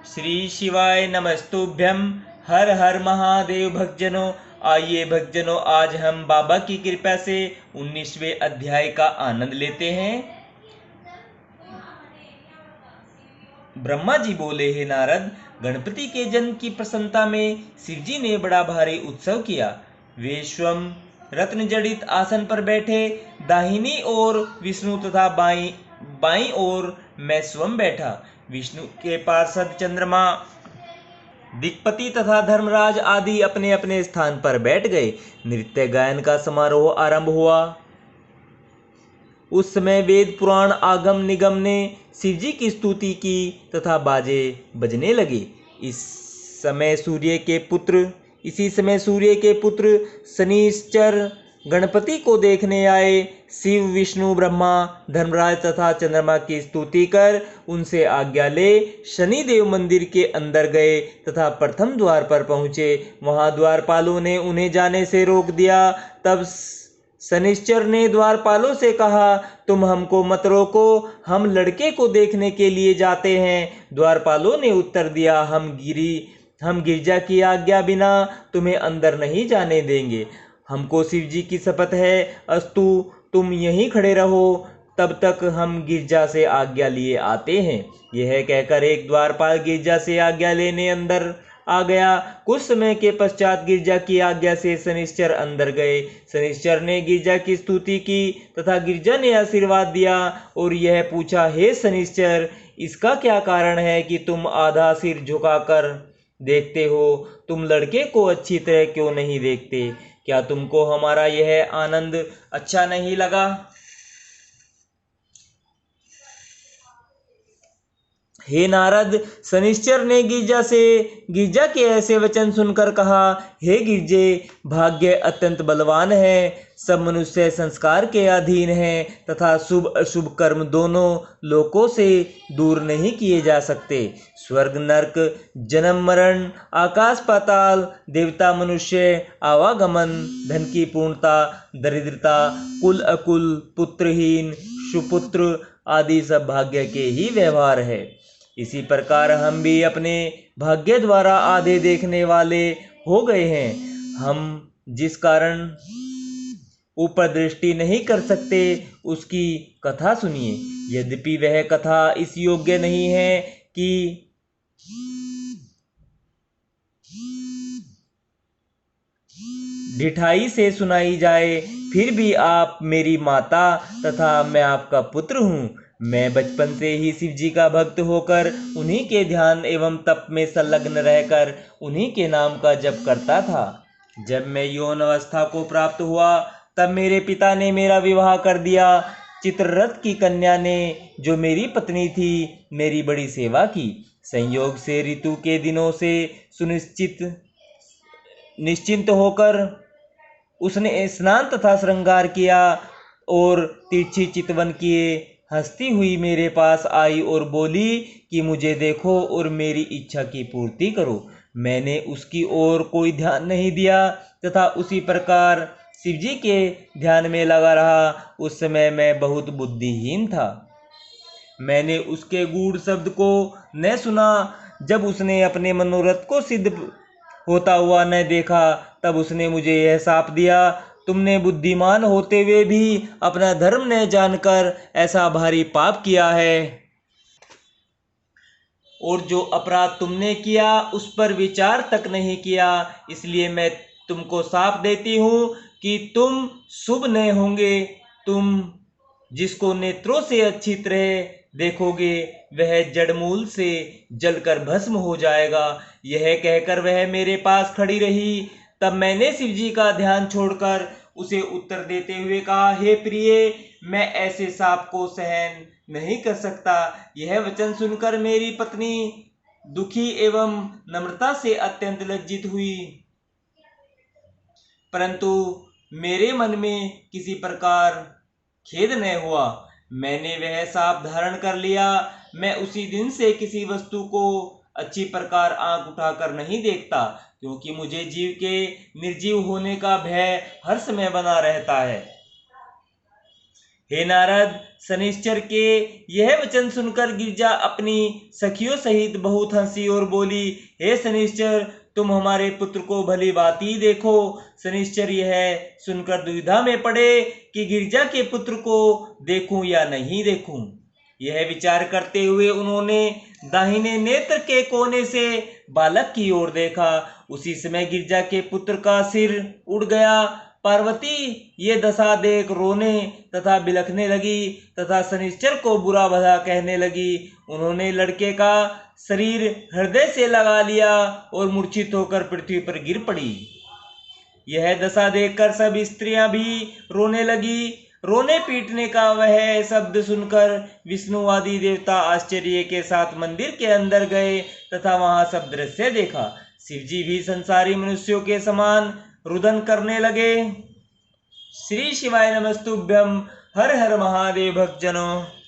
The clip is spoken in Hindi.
श्री शिवाय नमस्तुभ्यम। हर हर महादेव भक्तजनों। आइए भक्तजनों, आज हम बाबा की कृपा से 19वें अध्याय का आनंद लेते हैं। ब्रह्मा जी बोले, हे नारद, गणपति के जन्म की प्रसन्नता में शिव जी ने बड़ा भारी उत्सव किया। वे स्वयं रत्न जड़ित आसन पर बैठे, दाहिनी ओर विष्णु तथा बाईं ओर मैं स्वयं बैठा। विष्णु के पार्षद चंद्रमा, दिक्पति तथा धर्मराज आदि अपने अपने स्थान पर बैठ गए। नृत्य गायन का समारोह आरंभ हुआ। उस समय वेद पुराण आगम निगम ने शिव जी की स्तुति की तथा बाजे बजने लगे। इसी समय सूर्य के पुत्र शनिश्चर गणपति को देखने आए। शिव, विष्णु, ब्रह्मा, धर्मराज तथा चंद्रमा की स्तुति कर उनसे आज्ञा ले शनिदेव मंदिर के अंदर गए तथा प्रथम द्वार पर पहुंचे। वहां द्वारपालों ने उन्हें जाने से रोक दिया। तब शनिश्चर ने द्वारपालों से कहा, तुम हमको मत रोको, हम लड़के को देखने के लिए जाते हैं। द्वारपालों ने उत्तर दिया, हम गिरजा की आज्ञा बिना तुम्हें अंदर नहीं जाने देंगे। हमको शिव जी की शपथ है, अस्तु तुम यहीं खड़े रहो, तब तक हम गिरजा से आज्ञा लिए आते हैं। यह कहकर एक द्वारपाल गिरजा से आज्ञा लेने अंदर आ गया। कुछ समय के पश्चात गिरजा की आज्ञा से शनिश्चर अंदर गए। शनिश्चर ने गिरजा की स्तुति की तथा गिरजा ने आशीर्वाद दिया और यह पूछा, हे शनिश्चर, इसका क्या कारण है कि तुम आधा सिर झुकाकर देखते हो? तुम लड़के को अच्छी तरह क्यों नहीं देखते? क्या तुमको हमारा यह आनंद अच्छा नहीं लगा? हे नारद, शनिश्चर ने गिरजा के ऐसे वचन सुनकर कहा, हे गिरजे, भाग्य अत्यंत बलवान है। सब मनुष्य संस्कार के अधीन हैं तथा शुभ अशुभ कर्म दोनों लोकों से दूर नहीं किए जा सकते। स्वर्ग नरक, जन्म मरण, आकाश पाताल, देवता मनुष्य, आवागमन, धन की पूर्णता, दरिद्रता, कुल अकुल, पुत्रहीन, सुपुत्र आदि सब भाग्य के ही व्यवहार है। इसी प्रकार हम भी अपने भाग्य द्वारा आधे देखने वाले हो गए हैं। हम जिस कारण ऊपर दृष्टि नहीं कर सकते, उसकी कथा सुनिए। यद्यपि वह कथा इस योग्य नहीं है कि ढिठाई से सुनाई जाए, फिर भी आप मेरी माता तथा मैं आपका पुत्र हूँ। मैं बचपन से ही शिव जी का भक्त होकर उन्हीं के ध्यान एवं तप में संलग्न रहकर उन्हीं के नाम का जप करता था। जब मैं यौन अवस्था को प्राप्त हुआ, तब मेरे पिता ने मेरा विवाह कर दिया। चित्ररथ की कन्या ने, जो मेरी पत्नी थी, मेरी बड़ी सेवा की। संयोग से ऋतु के दिनों से निश्चिंत होकर उसने स्नान तथा श्रृंगार किया और तिरछी चितवन किए हंसती हुई मेरे पास आई और बोली कि मुझे देखो और मेरी इच्छा की पूर्ति करो। मैंने उसकी ओर कोई ध्यान नहीं दिया तथा उसी प्रकार शिव जी के ध्यान में लगा रहा। उस समय मैं बहुत बुद्धिहीन था। मैंने उसके गूढ़ शब्द को न सुना। जब उसने अपने मनोरथ को सिद्ध होता हुआ न देखा, तब उसने मुझे यह शाप दिया, तुमने बुद्धिमान होते हुए भी अपना धर्म न जानकर ऐसा भारी पाप किया है, और जो अपराध तुमने किया उस पर विचार तक नहीं किया। इसलिए मैं तुमको शाप देती हूँ कि तुम शुभ न होंगे। तुम जिसको नेत्रों से अच्छी तरह देखोगे, वह जड़मूल से जलकर भस्म हो जाएगा। यह कहकर वह मेरे पास खड़ी रही। तब मैंने शिव जी का ध्यान छोड़कर उसे उत्तर देते हुए कहा, हे प्रिय, मैं ऐसे शाप को सहन नहीं कर सकता। यह वचन सुनकर मेरी पत्नी दुखी एवं नम्रता से अत्यंत लज्जित हुई, परंतु मेरे मन में किसी प्रकार खेद न हुआ। मैंने वह शाप धारण कर लिया। मैं उसी दिन से किसी वस्तु को अच्छी प्रकार आंख उठाकर नहीं देखता, क्योंकि मुझे जीव के निर्जीव होने का भय हर समय बना रहता है। हे नारद, शनिश्चर के यह वचन सुनकर गिरजा अपनी सखियों सहित बहुत हंसी और बोली, हे शनिश्चर, तुम हमारे पुत्र को भली भांति देखो। शनिश्चर यह सुनकर दुविधा में पड़े कि गिरजा के पुत्र को देखूं या नहीं देखूं। यह विचार करते हुए उन्होंने दाहिने नेत्र के कोने से बालक की ओर देखा। उसी समय गिरजा के पुत्र का सिर उड़ गया। पार्वती ये दशा देख रोने तथा बिलखने लगी तथा शनिश्चर को बुरा भला कहने लगी। उन्होंने लड़के का शरीर हृदय से लगा लिया और मूर्छित होकर पृथ्वी पर गिर पड़ी। यह दशा देखकर सब स्त्रियां भी रोने लगी। रोने पीटने का वह शब्द सुनकर विष्णु आदि देवता आश्चर्य के साथ मंदिर के अंदर गए तथा वहां सब दृश्य देखा। शिवजी भी संसारी मनुष्यों के समान रुदन करने लगे। श्री शिवाय नमस्तुभ्यं। हर हर महादेव भक्तजनों।